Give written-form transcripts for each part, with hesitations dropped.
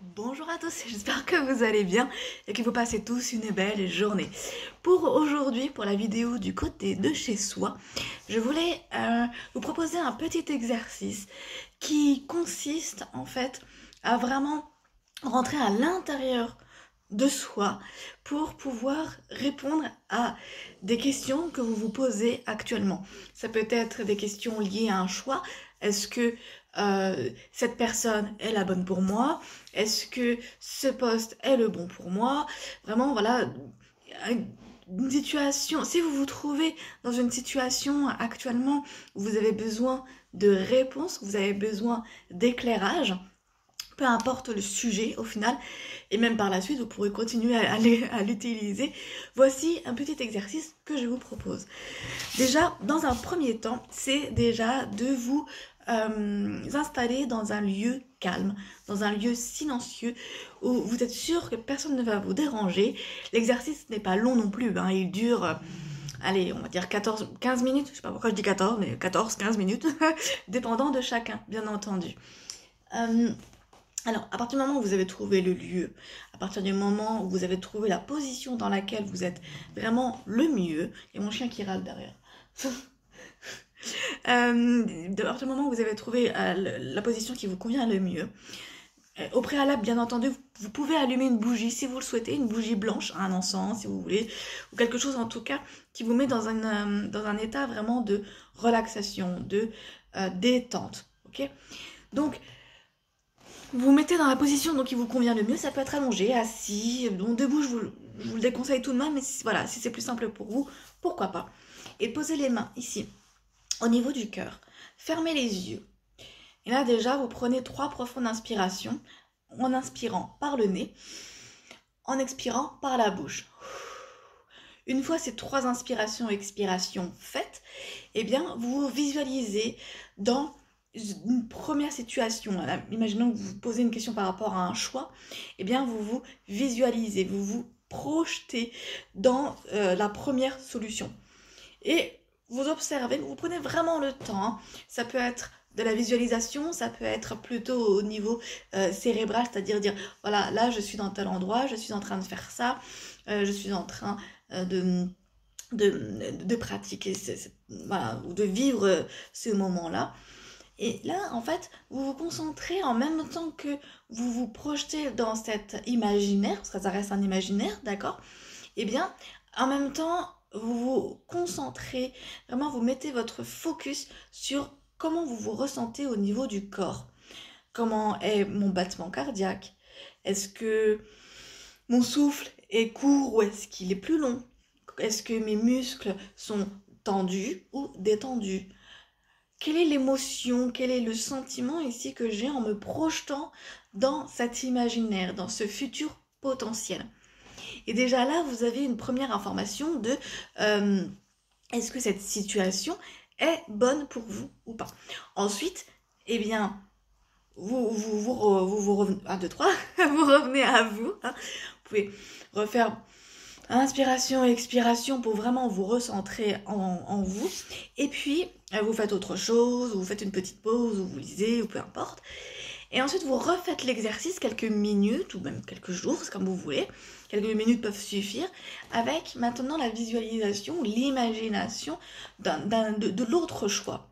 Bonjour à tous, j'espère que vous allez bien et que vous passez tous une belle journée. Pour aujourd'hui, pour la vidéo du côté de chez soi, je voulais vous proposer un petit exercice qui consiste en fait à vraiment rentrer à l'intérieur de soi pour pouvoir répondre à des questions que vous vous posez actuellement. Ça peut être des questions liées à un choix. Est-ce que cette personne est la bonne pour moi? Est-ce que ce poste est le bon pour moi? Vraiment, voilà, une situation. Si vous vous trouvez dans une situation actuellement où vous avez besoin de réponses, vous avez besoin d'éclairage, peu importe le sujet au final, et même par la suite, vous pourrez continuer à l'utiliser. Voici un petit exercice que je vous propose. Déjà, dans un premier temps, c'est déjà de vous installer dans un lieu calme, dans un lieu silencieux, où vous êtes sûr que personne ne va vous déranger. L'exercice n'est pas long non plus, hein, il dure... allez, on va dire 15 minutes, je sais pas pourquoi je dis 14, mais 15 minutes, dépendant de chacun, bien entendu. Alors, à partir du moment où vous avez trouvé le lieu, à partir du moment où vous avez trouvé la position dans laquelle vous êtes vraiment le mieux, et mon chien qui râle derrière. À partir du moment où vous avez trouvé la position qui vous convient le mieux, au préalable, bien entendu, vous pouvez allumer une bougie si vous le souhaitez, une bougie blanche, un encens si vous voulez, ou quelque chose en tout cas qui vous met dans un état vraiment de relaxation, de détente. Ok. Donc, vous vous mettez dans la position donc, qui vous convient le mieux. Ça peut être allongé, assis, donc debout, je vous le déconseille tout de même, mais voilà, si c'est plus simple pour vous, pourquoi pas. Et posez les mains ici, au niveau du cœur. Fermez les yeux. Et là déjà, vous prenez 3 profondes inspirations, en inspirant par le nez, en expirant par la bouche. Une fois ces 3 inspirations et expirations faites, eh bien, vous vous visualisez dans une première situation. Là, imaginons que vous vous posez une question par rapport à un choix, eh bien, vous vous visualisez, vous vous projetez dans la première solution. Et vous observez, vous prenez vraiment le temps. Hein. Ça peut être de la visualisation, ça peut être plutôt au niveau cérébral, c'est-à-dire dire, voilà, là, je suis dans tel endroit, je suis en train de faire ça, je suis en train de pratiquer, voilà, ou de vivre ce moment-là. Et là, en fait, vous vous concentrez en même temps que vous vous projetez dans cet imaginaire, parce que ça reste un imaginaire, d'accord? Eh bien, en même temps, vous vous concentrez, vraiment vous mettez votre focus sur comment vous vous ressentez au niveau du corps. Comment est mon battement cardiaque? Est-ce que mon souffle est court ou est-ce qu'il est plus long? Est-ce que mes muscles sont tendus ou détendus? Quelle est l'émotion, quel est le sentiment ici que j'ai en me projetant dans cet imaginaire, dans ce futur potentiel? Et déjà là, vous avez une première information de est-ce que cette situation est bonne pour vous ou pas. Ensuite, eh bien, vous revenez, 1, 2, 3, vous revenez à vous. Hein. Vous pouvez refaire inspiration et expiration pour vraiment vous recentrer en vous. Et puis, vous faites autre chose, vous faites une petite pause, ou vous lisez, ou peu importe. Et ensuite, vous refaites l'exercice quelques minutes, ou même quelques jours, c'est comme vous voulez. Quelques minutes peuvent suffire, avec maintenant la visualisation, l'imagination de l'autre choix.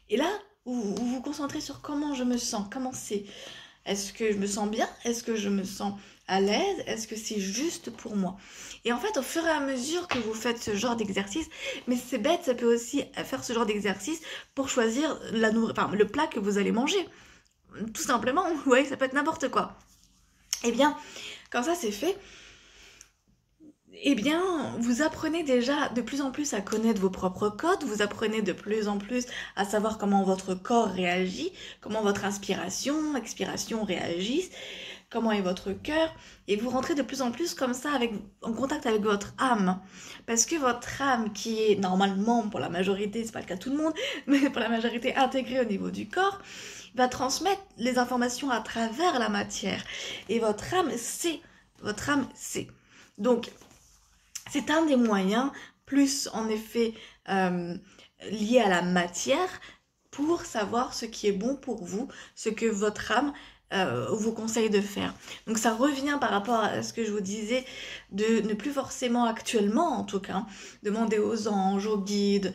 Et là, vous vous concentrez sur comment je me sens, comment c'est. Est-ce que je me sens bien? Est-ce que je me sens à l'aise? Est-ce que c'est juste pour moi? Et en fait, au fur et à mesure que vous faites ce genre d'exercice, mais c'est bête, ça peut aussi faire ce genre d'exercice pour choisir le plat que vous allez manger. Tout simplement, vous voyez, ça peut être n'importe quoi. Eh bien, quand ça c'est fait, eh bien, vous apprenez déjà de plus en plus à connaître vos propres codes, vous apprenez de plus en plus à savoir comment votre corps réagit, comment votre inspiration, expiration réagissent, comment est votre cœur, et vous rentrez de plus en plus comme ça en contact avec votre âme. Parce que votre âme, qui est normalement, pour la majorité, c'est pas le cas de tout le monde, mais pour la majorité intégrée au niveau du corps, va transmettre les informations à travers la matière. Et votre âme sait. Votre âme sait. Donc, c'est un des moyens, plus en effet lié à la matière, pour savoir ce qui est bon pour vous, ce que votre âme vous conseille de faire. Donc ça revient par rapport à ce que je vous disais, de ne plus forcément actuellement en tout cas, demander aux anges, aux guides,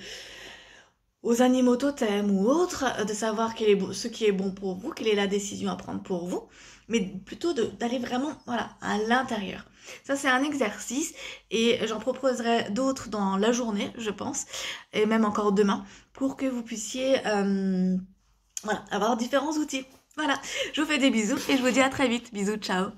aux animaux totems ou autres, de savoir ce qui est bon pour vous, quelle est la décision à prendre pour vous, mais plutôt d'aller vraiment voilà, à l'intérieur. Ça, c'est un exercice et j'en proposerai d'autres dans la journée, je pense, et même encore demain, pour que vous puissiez voilà, avoir différents outils. Voilà, je vous fais des bisous et je vous dis à très vite. Bisous, ciao.